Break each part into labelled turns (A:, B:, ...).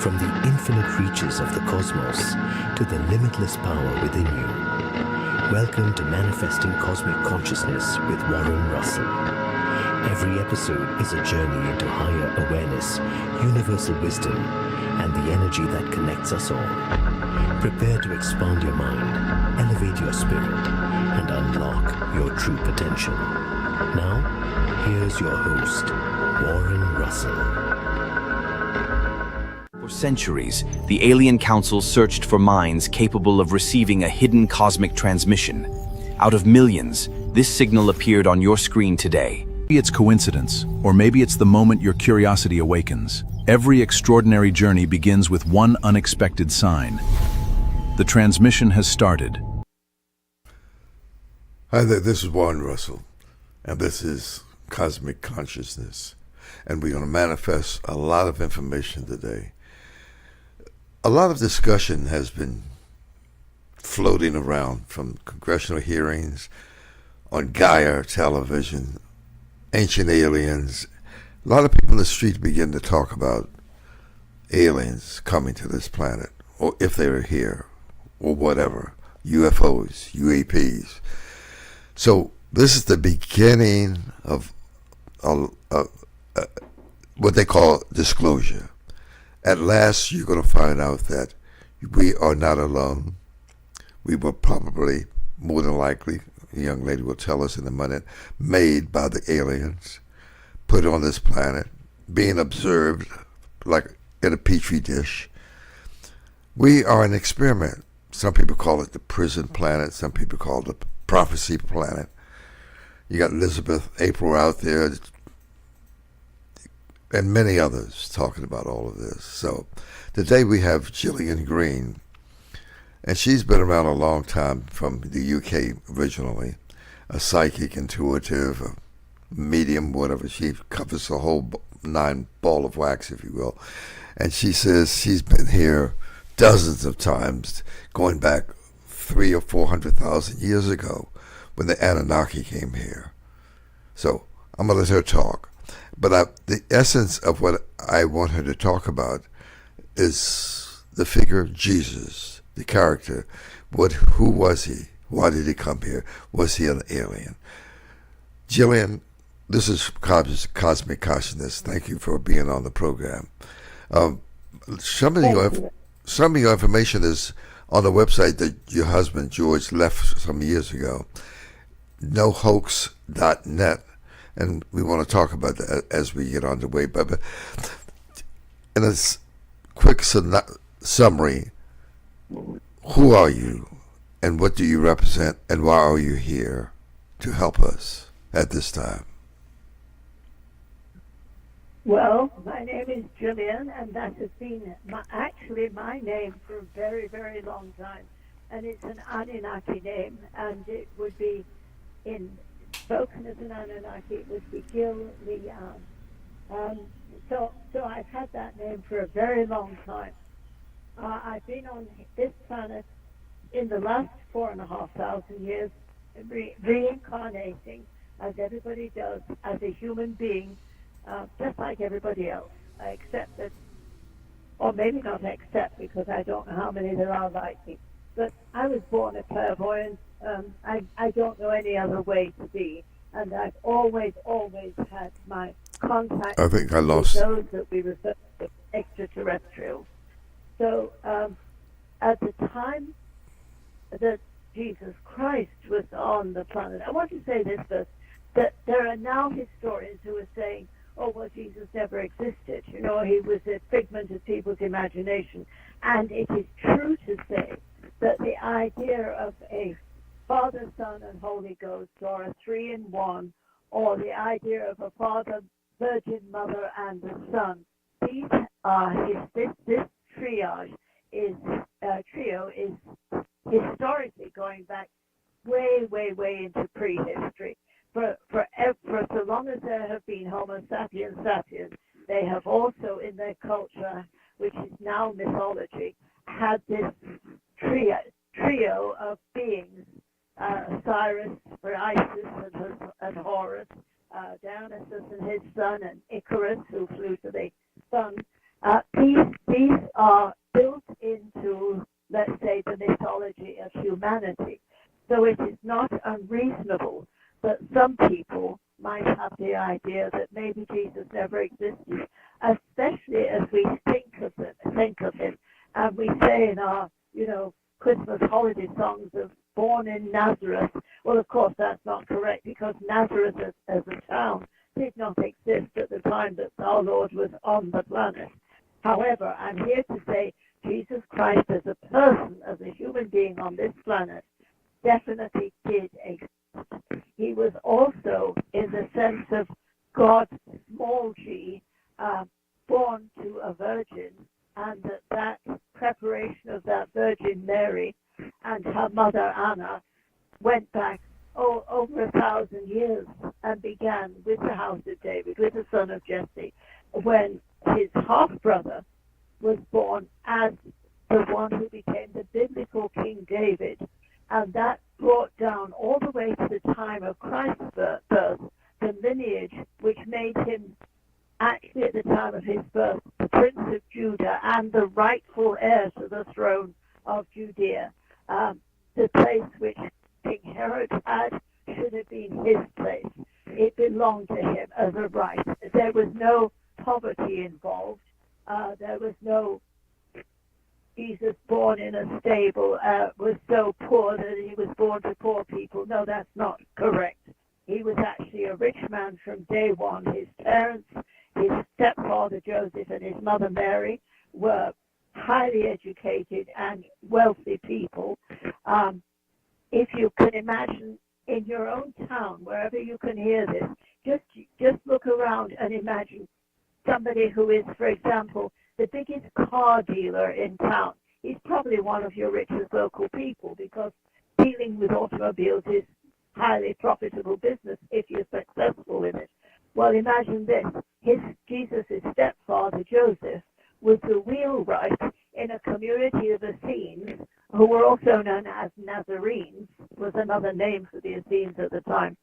A: From the infinite reaches of the cosmos to the limitless power within you. Welcome to Manifesting Cosmic Consciousness with Warren Russel. Every episode is a journey into higher awareness, universal wisdom, and the energy that connects us all. Prepare to expand your mind, elevate your spirit, and unlock your true potential. Now, here's your host, Warren Russel.
B: For centuries, the Alien Council searched for minds capable of receiving a hidden cosmic transmission. Out of millions, this signal appeared on your screen today.
C: Maybe it's coincidence, or maybe it's the moment your curiosity awakens. Every extraordinary journey begins with one unexpected sign. The transmission has started.
D: Hi there, this is Warren Russel, and this is Cosmic Consciousness. And we're going to manifest a lot of information today. A lot of discussion has been floating around from congressional hearings on Gaia television, ancient aliens. A lot of people in the street begin to talk about aliens coming to this planet, or if they're here, or whatever, UFOs, UAPs. So this is the beginning of what they call disclosure. At last, you're going to find out that we are not alone. We were probably, more than likely, a young lady will tell us in a minute, made by the aliens, put on this planet, being observed like in a petri dish. We are an experiment. Some people call it the prison planet. Some people call it the prophecy planet. You got Elizabeth April out there, and many others talking about all of this. So today we have Gillian Green, and she's been around a long time from the UK originally, a psychic, intuitive, a medium, whatever. She covers the whole nine ball of wax, if you will. And she says she's been here dozens of times, going back 300,000 or 400,000 years ago when the Anunnaki came here. So I'm going to let her talk. But the essence of what I want her to talk about is the figure of Jesus, the character. Who was he? Why did he come here? Was he an alien? Gillian, this is Cosmic Consciousness. Thank you for being on the program. Some of your information is on the website that your husband George left some years ago, nohoax.net. And we want to talk about that as we get underway. But in a quick summary, who are you and what do you represent and why are you here to help us at this time?
E: Well, my name is Gillian, and that has been my name for a very, very long time. And it's an Anunnaki name, and it would be spoken as an Anunnaki, it would be Gillian. So I've had that name for a very long time. I've been on this planet in the last 4,500 years, reincarnating, as everybody does, as a human being, just like everybody else. I accept that, or maybe not accept, because I don't know how many there are like me. But I was born a clairvoyant. I don't know any other way to be, and I've always had my contact with those that we refer to as extraterrestrials. So at the time that Jesus Christ was on the planet, I want to say this first, that there are now historians who are saying, oh, well, Jesus never existed. You know, he was a figment of people's imagination. And it is true to say that the idea of a Father, Son, and Holy Ghost, or a three-in-one, or the idea of a Father, Virgin Mother, and the Son, these are this trio is historically going back way into prehistory. For so long as there have been Homo sapiens sapiens, they have also in their culture, which is now mythology, had this trio of beings. Osiris for Isis and Horus, Dionysus and his son, and Icarus, who flew to the sun. These are built into, let's say, the mythology of humanity. So it is not unreasonable that some people might have the idea that maybe Jesus never existed, especially as we think of him, and we say in our, Christmas holiday songs of born in Nazareth. Well, of course, that's not correct, because Nazareth as a town did not exist at the time that our Lord was on the planet. However, I'm here to say Jesus Christ as a person, as a human being on this planet, definitely did exist. He was also, in the sense of God, small g, born to a virgin, and that preparation of that Virgin Mary and her mother Anna went back over 1,000 years and began with the house of David, with the son of Jesse, when his half-brother was born as the one who became the biblical King David. And that brought down all the way to the time of Christ's birth, the lineage which made him, actually at the time of his birth, the Prince of Judah and the rightful heir to the throne of Judea. The place which King Herod had should have been his place. It belonged to him as a right. There was no poverty involved. There was no Jesus born in a stable was so poor that he was born to poor people. No, that's not correct. He was actually a rich man from day one. His parents, his stepfather Joseph and his mother Mary, were highly educated and wealthy people. If you can imagine in your own town, wherever you can hear this, just look around and imagine somebody who is, for example, the biggest car dealer in town. He's probably one of your richest local people, because dealing with automobiles is highly profitable business if you're successful in it. Well, imagine this. Jesus' stepfather, Joseph, was the wheelwright in a community of Essenes, who were also known as Nazarenes, was another name for the Essenes at the time.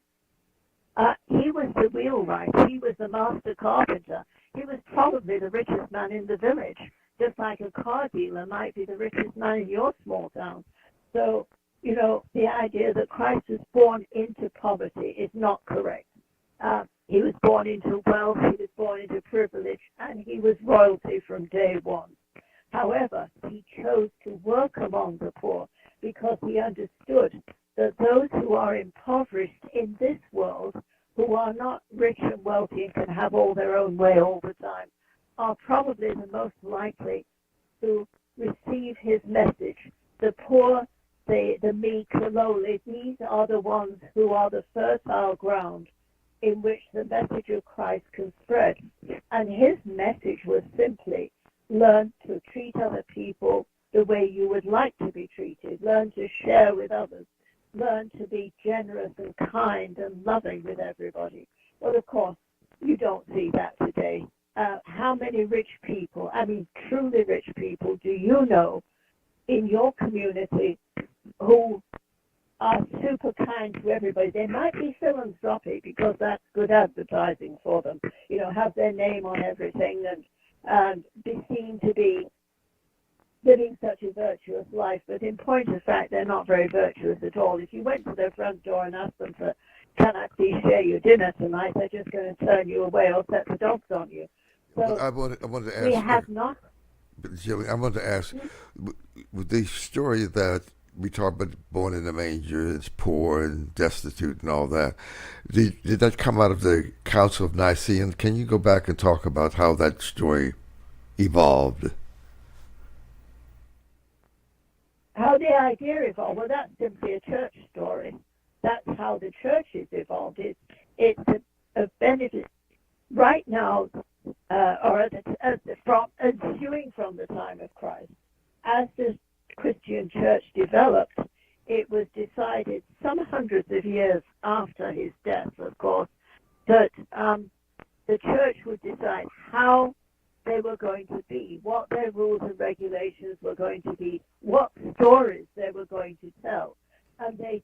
E: He was the wheelwright. He was the master carpenter. He was probably the richest man in the village, just like a car dealer might be the richest man in your small town. So, the idea that Christ was born into poverty is not correct. He was born into wealth, he was born into privilege, and he was royalty from day one. However, he chose to work among the poor because he understood that those who are impoverished in this world, who are not rich and wealthy and can have all their own way all the time, are probably the most likely to receive his message. The poor, the meek, the lowly, these are the ones who are the fertile ground in which the message of Christ can spread. And his message was simply, learn to treat other people the way you would like to be treated. Learn to share with others. Learn to be generous and kind and loving with everybody. Well, of course, you don't see that today. How many rich people, truly rich people, do you know in your community who are super kind to everybody? They might be philanthropic because that's good advertising for them. Have their name on everything and be seen to be living such a virtuous life, but in point of fact, they're not very virtuous at all. If you went to their front door and asked them for, can I please share your dinner tonight, they're just going to turn you away or set the dogs on you. So
D: I wanted to ask.
E: We have not.
D: Gillian, I wanted to ask, with the story that we talked about, born in the manger, it's poor and destitute and all that, did that come out of the Council of Nicaea? Can you go back and talk about how that story evolved?
E: How the idea evolved? Well, that's simply a church story. That's how the church is evolved. It's a benefit right now, ensuing from the time of Christ. As the Christian church developed, it was decided some hundreds of years after his death, of course, that the church would decide how they were going to be, what their rules and regulations were going to be, what stories they were going to tell. And they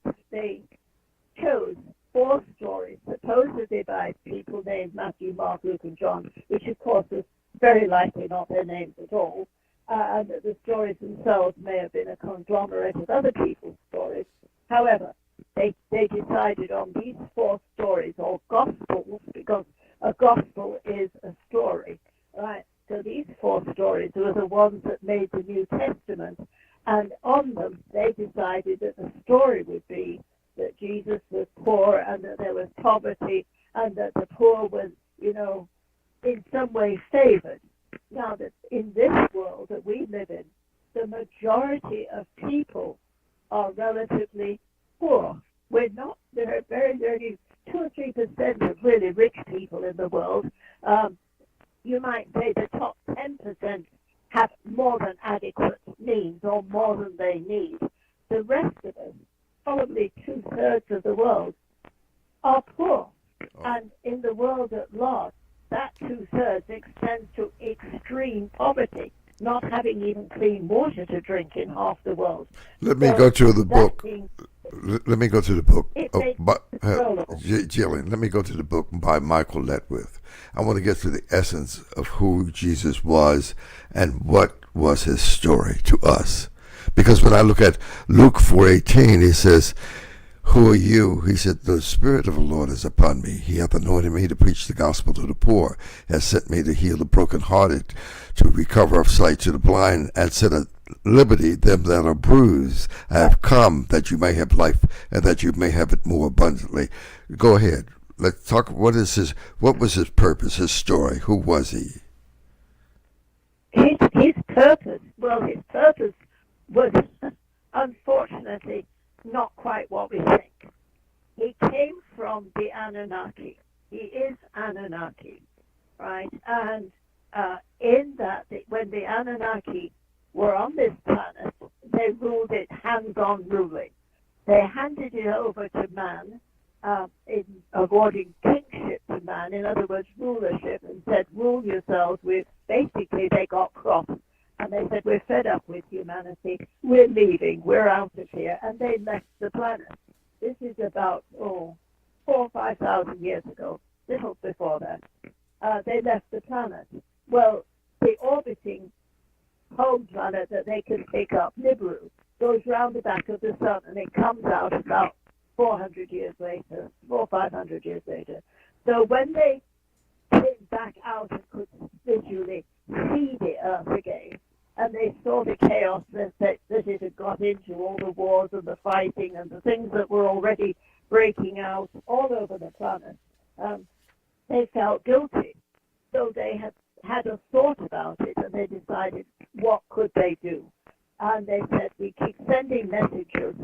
E: chose 4 stories, supposedly by people named Matthew, Mark, Luke, and John, which of course was very likely not their names at all, and that the stories themselves may have been a conglomerate of other people's stories. However, they decided on these 4 stories, or gospels, because a gospel is a story, right? So these 4 stories were the ones that made the New Testament, and on them they decided that the story would be that Jesus was poor and that there was poverty and that the poor was, in some way favored. Now that in this world that we live in, the majority of people are relatively poor. There are very 2 or 3% of really rich people in the world. You might say the top 10% have more than adequate means or more than they need. The rest of us, probably 2/3 of the world, are poor. And in the world at large, that 2/3 extends to extreme poverty, not having even clean water to drink in half the world.
D: Let me go to the book. Let me go to the book. Gillian, let me go to the book by Michael Letwith. I want to get to the essence of who Jesus was and what was his story to us. Because when I look at Luke 4:18, he says, "Who are you?" He said, "The Spirit of the Lord is upon me. He hath anointed me to preach the gospel to the poor, has sent me to heal the brokenhearted, to recover of sight to the blind, and set at liberty them that are bruised. I have come that you may have life, and that you may have it more abundantly." Go ahead. Let's talk. What was his purpose, his story? Who was he?
E: His purpose was unfortunately not quite what we think. He came from the Anunnaki. He is Anunnaki, right? And in that, when the Anunnaki were on this planet, they ruled it hands-on ruling. They handed it over to man in awarding kingship to man, in other words, rulership, and said, rule yourselves. Basically, they got cross. And they said, we're fed up with humanity. We're leaving. We're out of here. And they left the planet. This is about, 4,000 or 5,000 years ago, little before that. They left the planet. Well, the orbiting home planet that they can pick up, Nibiru, goes round the back of the sun, and it comes out about 400 years later, 400 or 500 years later. So when they came back out and could visually see the Earth again, and they saw the chaos that it had got into, all the wars and the fighting and the things that were already breaking out all over the planet, they felt guilty. So they had a thought about it, and they decided, what could they do? And they said, we keep sending messengers,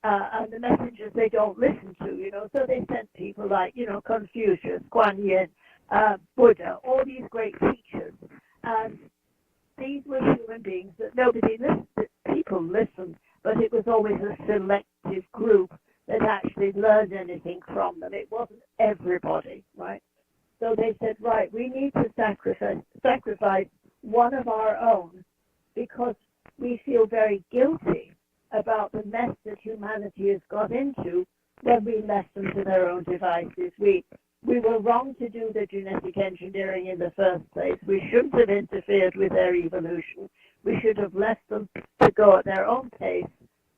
E: and the messengers they don't listen to, so they sent people like, Confucius, Kuan Yin, Buddha, all these great teachers. And these were human beings that nobody listened to. People listened, but it was always a selective group that actually learned anything from them. It wasn't everybody, right? So they said, right, we need to sacrifice one of our own because we feel very guilty about the mess that humanity has got into when we left them to their own devices. We were wrong to do the genetic engineering in the first place. We shouldn't have interfered with their evolution. We should have left them to go at their own pace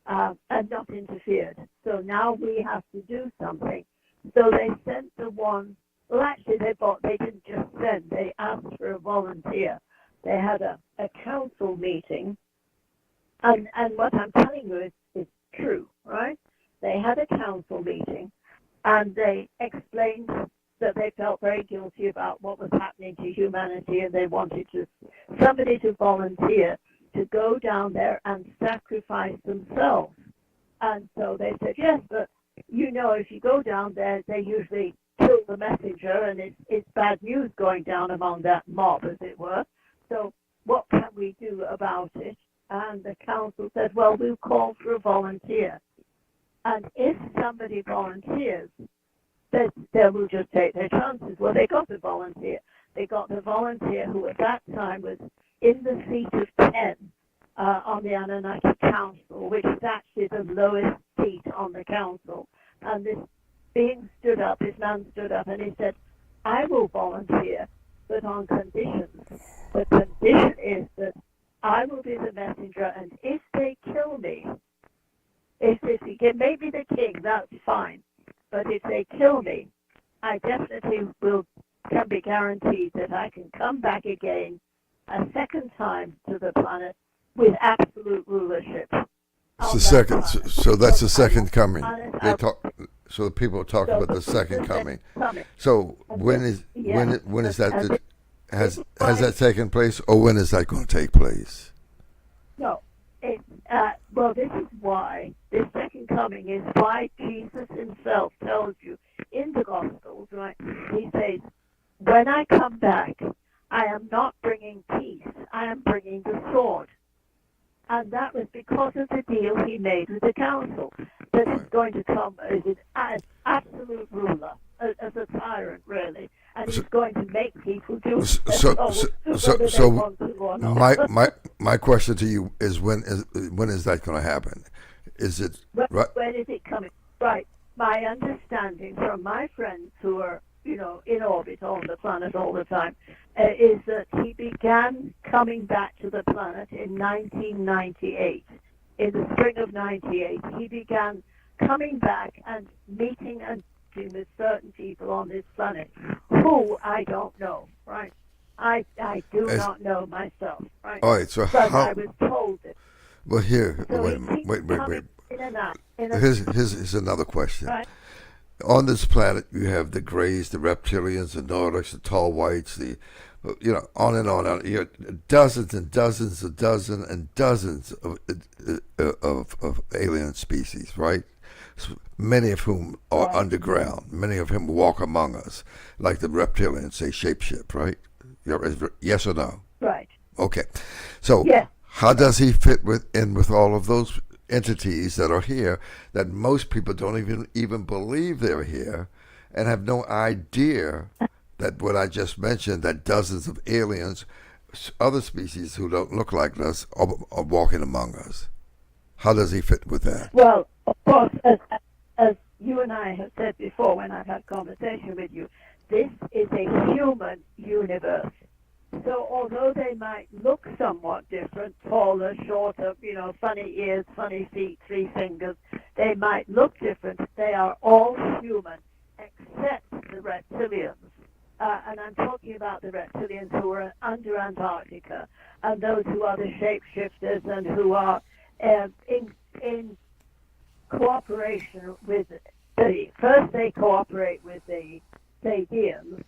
E: and not interfered. So now we have to do something. So they sent the one. Well, actually, they didn't just send. They asked for a volunteer. They had a council meeting. And what I'm telling you is true, right? They had a council meeting, and they explained that they felt very guilty about what was happening to humanity, and they wanted somebody to volunteer to go down there and sacrifice themselves. And so they said, yes, but if you go down there, they usually kill the messenger, and it's bad news going down among that mob, as it were. So what can we do about it? And the council said, well, we'll call for a volunteer. And if somebody volunteers, they will just take their chances. Well, they got the volunteer. They got the volunteer who at that time was in the seat of 10 on the Anunnaki Council, which is actually the lowest seat on the council. And this man stood up, and he said, I will volunteer, but on conditions. The condition is that I will be the messenger, and if they kill me, if they can make me the king, that's fine. But if they kill me, I definitely can be guaranteed that I can come back again a second time to the planet with absolute rulership.
D: It's the second, so that's the second coming. So the people are talking about the second coming. So when is that? Has that taken place, or when is that going to take place?
E: No, well, this is why this second coming is why Jesus himself tells you in the Gospels, right? He says, "When I come back, I am not bringing peace. I am bringing the sword." And that was because of the deal he made with the council, that he's going to come as absolute ruler, as a tyrant, really, and he's going to make people do
D: my question to you is when is that going to happen? Is it
E: when is it coming? Right. My understanding from my friends who are in orbit on the planet all the time, is that he began coming back to the planet in 1998. In the spring of 98, he began coming back and meeting and meeting with certain people on this planet who I don't know, right? I do not know myself, right?
D: All right, so
E: but
D: how...
E: I was told it.
D: Well, here,
E: so
D: wait. Here's another question.
E: Right.
D: On this planet, you have the Greys, the Reptilians, the Nordics, the Tall Whites, on and on. Dozens and dozens and dozens of alien species, right? Many of whom are underground. Many of whom walk among us, like the Reptilians, say shapeshift, right? Yes or no?
E: Right.
D: Okay. So how does he fit in with all of those entities that are here that most people don't even believe they're here and have no idea that what I just mentioned, that dozens of aliens, other species who don't look like us, are walking among us? How does he fit with that?
E: Well, of course, as you and I have said before when I've had conversation with you, this is a human universe. So although they might look somewhat different, taller, shorter, funny ears, funny feet, 3 fingers, they might look different. They are all human, except the reptilians. And I'm talking about the reptilians who are under Antarctica, and those who are the shapeshifters and who are in cooperation with first they cooperate with the Pleiadians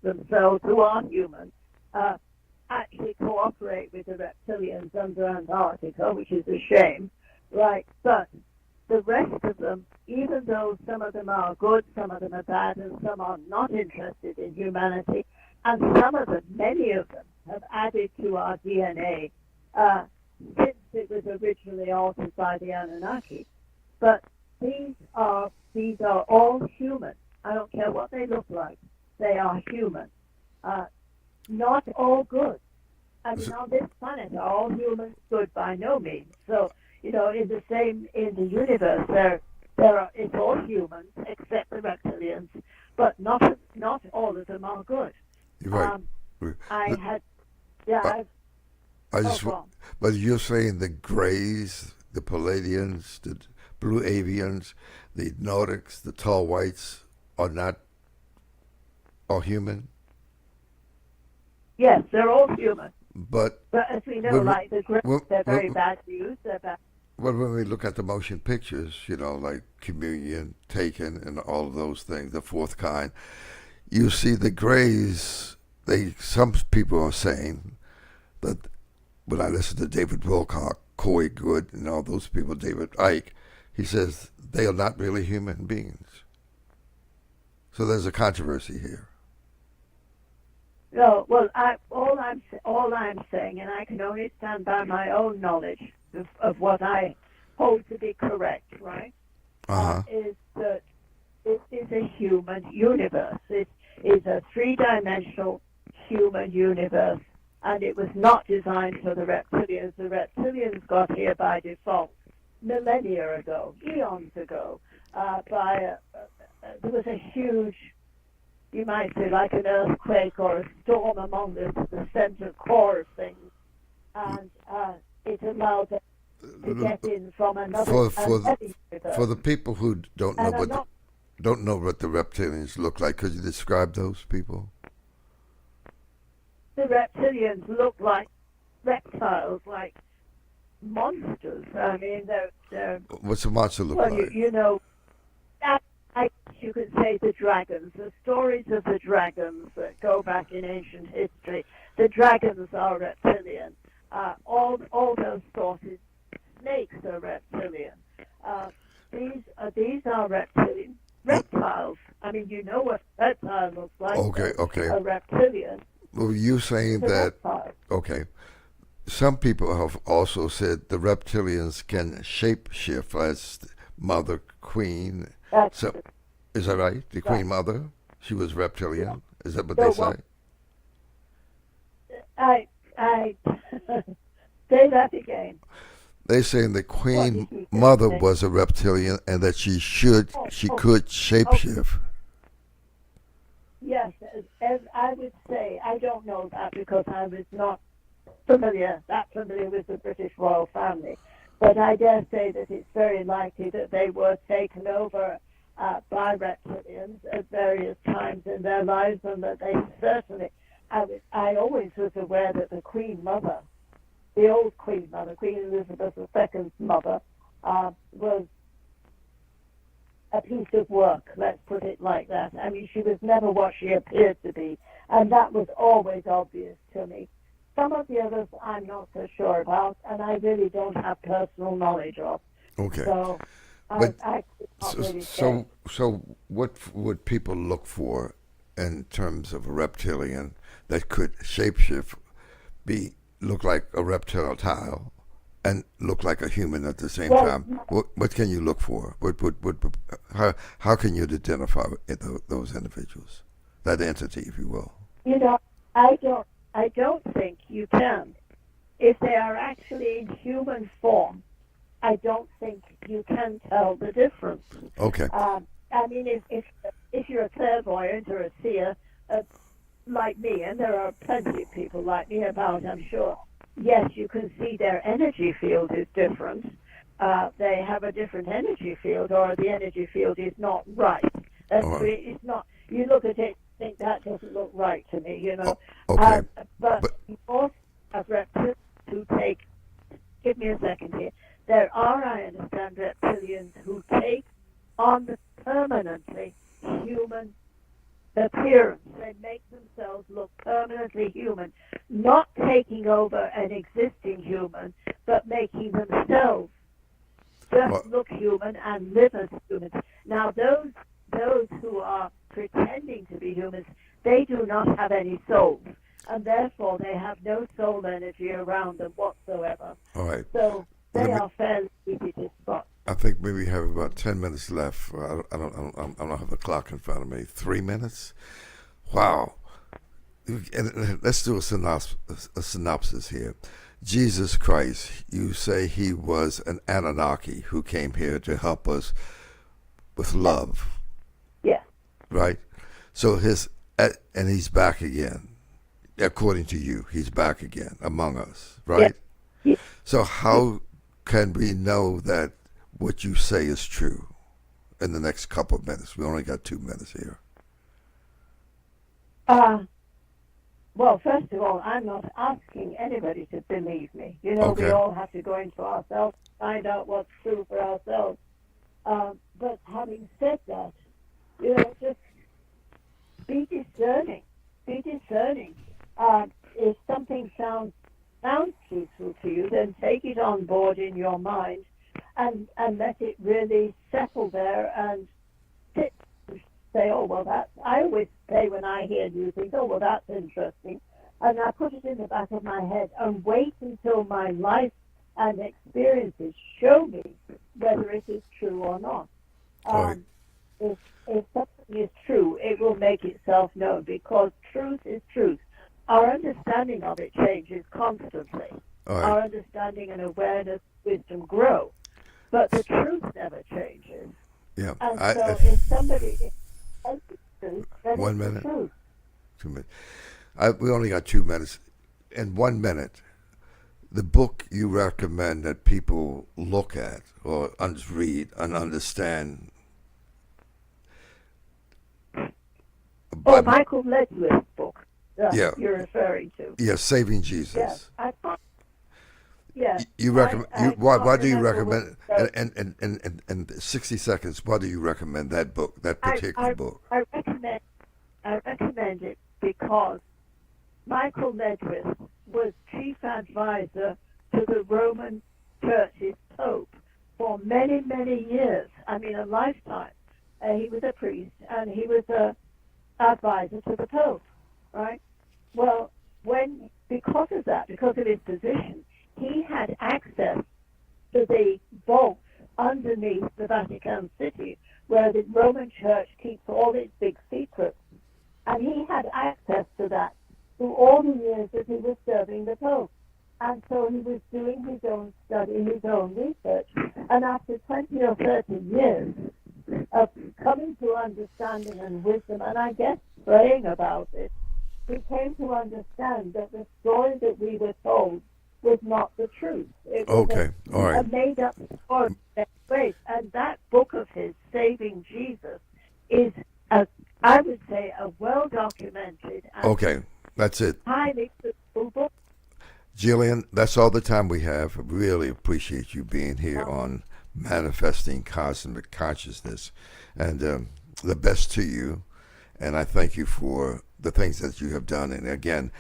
E: themselves, who are human, actually cooperate with the reptilians under Antarctica, which is a shame, right? But the rest of them, even though some of them are good, some of them are bad, and some are not interested in humanity, and some of them, many of them, have added to our DNA since it was originally altered by the Anunnaki. But these are all human. I don't care what they look like. They are human. Not all good. I mean, on this planet, are all humans good? By no means. So, in the universe, it's all humans except the reptilians, but not all of them are good.
D: You're right. But you're saying the Greys, the Pleiadians, the Blue Avians, the Nordics, the Tall Whites are human?
E: Yes, they're all human.
D: But
E: as we know, like the Greys, they're very bad news. They're bad.
D: Well, when we look at the motion pictures, like Communion, Taken, and all of those things, the fourth kind, you see the Greys. Some people are saying that when I listen to David Wilcock, Coy Good, and all those people, David Icke, he says they are not really human beings. So there's a controversy here.
E: No, well, all I'm saying, and I can only stand by my own knowledge of what I hold to be correct, right? Is that it is a human universe. It is a 3-dimensional human universe, and it was not designed for the reptilians. The reptilians got here by default millennia ago, eons ago. There was a huge you might say, like an earthquake or a storm among the center core of things, and it allows us to get in from another.
D: For the people who don't know what the reptilians look like, could you describe those people?
E: The reptilians look like reptiles, like monsters. I mean, they're
D: What's a monster look
E: well,
D: like?
E: you know, you could say the dragons. The stories of the dragons that go back in ancient history. The dragons are reptilian. All those sources. Snakes are reptilian. These are reptilian reptiles. I mean, you know what a reptile looks like.
D: Okay.
E: A reptilian.
D: Well, you saying that? Okay. Some people have also said the reptilians can shapeshift as Mother Queen. So, is that right? The Queen Mother, she was reptilian. Is that what they say?
E: I say that again.
D: They saying the Queen Mother was a reptilian and that she could shapeshift.
E: Yes, as I would say, I don't know that because I was not familiar with the British royal family, but I dare say that it's very likely that they were taken over by reptilians at various times in their lives, and that they certainly. I always was aware that the Queen Mother, the old Queen Mother, Queen Elizabeth II's mother, was a piece of work, let's put it like that. I mean, she was never what she appeared to be, and that was always obvious to me. Some of the others I'm not so sure about, and I really don't have personal knowledge of.
D: Okay.
E: So,
D: but,
E: I could not really say.
D: So what would people look for in terms of a reptilian that could shapeshift, look like a reptile and look like a human at the same time? What can you look for? How can you identify those individuals, that entity, if you will?
E: You know, I don't think you can. If they are actually in human form, I don't think you can tell the difference.
D: Okay.
E: I mean, if you're a clairvoyant or a seer like me, and there are plenty of people like me about, I'm sure, yes, you can see their energy field is different. They have a different energy field, or the energy field is not right. It's not. You look at it, think that doesn't look right to me, you know.
D: Okay.
E: But you also have reptilians who take. Give me a second here. There are, I understand, reptilians who take on the permanently human appearance. They make themselves look permanently human, not taking over an existing human, but making themselves just look human and live as humans. Now, those who are pretending to be humans, they do not have any souls, and therefore they have no soul energy around them whatsoever.
D: All right.
E: So they are fairly easy to spot.
D: I think maybe we have about 10 minutes left. I don't have the clock in front of me. 3 minutes? Wow. And let's do a synopsis here. Jesus Christ, you say he was an Anunnaki who came here to help us with love.
E: Yeah.
D: Right? So and he's back again. According to you, he's back again among us, right?
E: Yeah.
D: So how can we know that what you say is true in the next couple of minutes? We only got 2 minutes here.
E: Well, first of all, I'm not asking anybody to believe me. You know,
D: Okay.
E: We all have to go into ourselves, find out what's true for ourselves. But having said that, you know, just be discerning. Be discerning. If something sounds truthful to you, then take it on board in your mind and let it really settle there and sit and say, oh, well, I always say when I hear new things, oh, well, that's interesting. And I put it in the back of my head and wait until my life and experiences show me whether it is true or not.
D: Right.
E: If something is true, it will make itself known, because truth is truth. Our understanding of it changes constantly.
D: All right.
E: Our understanding and awareness, wisdom grow. But the truth never changes.
D: Yeah.
E: And so if somebody tells the truth, then then
D: 1
E: it's the
D: minute?
E: truth.
D: 2 minutes. We only got 2 minutes. In 1 minute, the book you recommend that people look at or read and understand.
E: Oh, Michael Ledwith's book
D: Yeah.
E: you're referring to.
D: Yeah, Saving Jesus.
E: Yes, I thought. Yeah.
D: You recommend? Why do you recommend?
E: what-
D: In 60 seconds, why do you recommend that book? That particular book?
E: I recommend it because Michael Ledwith was chief advisor to the Roman Church's Pope for many, many years. I mean, a lifetime. He was a priest, and he was a advisor to the Pope, right? Well, because of that, because of his position, he had access to the vaults underneath the Vatican City, where the Roman Church keeps all its big secrets. And he had access to that through all the years that he was serving the Pope. And so he was doing his own study, his own research. And after 20 or 30 years of coming to understanding and wisdom, and I guess praying about it, we came to understand that the story that we were told was not the truth. It was
D: All right.
E: a made-up story. And that book of his, Saving Jesus, is, I would say, a well-documented and
D: Okay, that's it.
E: highly critical book.
D: Gillian, that's all the time we have. I really appreciate you being here on Manifesting Cosmic Consciousness. And the best to you. And I thank you for the things that you have done. And again,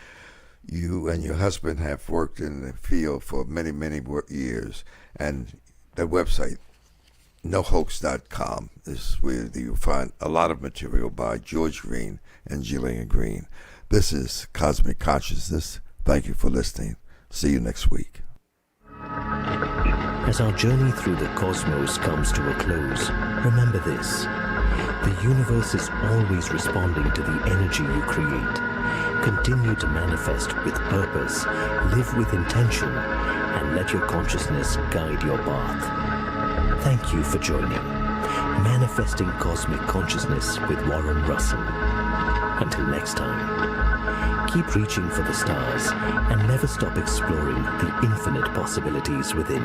D: you and your husband have worked in the field for many, many years. And the website, nohoax.com, is where you'll find a lot of material by George Green and Gillian Green. This is Cosmic Consciousness. Thank you for listening. See you next week.
A: As our journey through the cosmos comes to a close, remember this. The universe is always responding to the energy you create. Continue to manifest with purpose, live with intention, and let your consciousness guide your path. Thank you for joining Manifesting Cosmic Consciousness with Warren Russell. Until next time, keep reaching for the stars and never stop exploring the infinite possibilities within.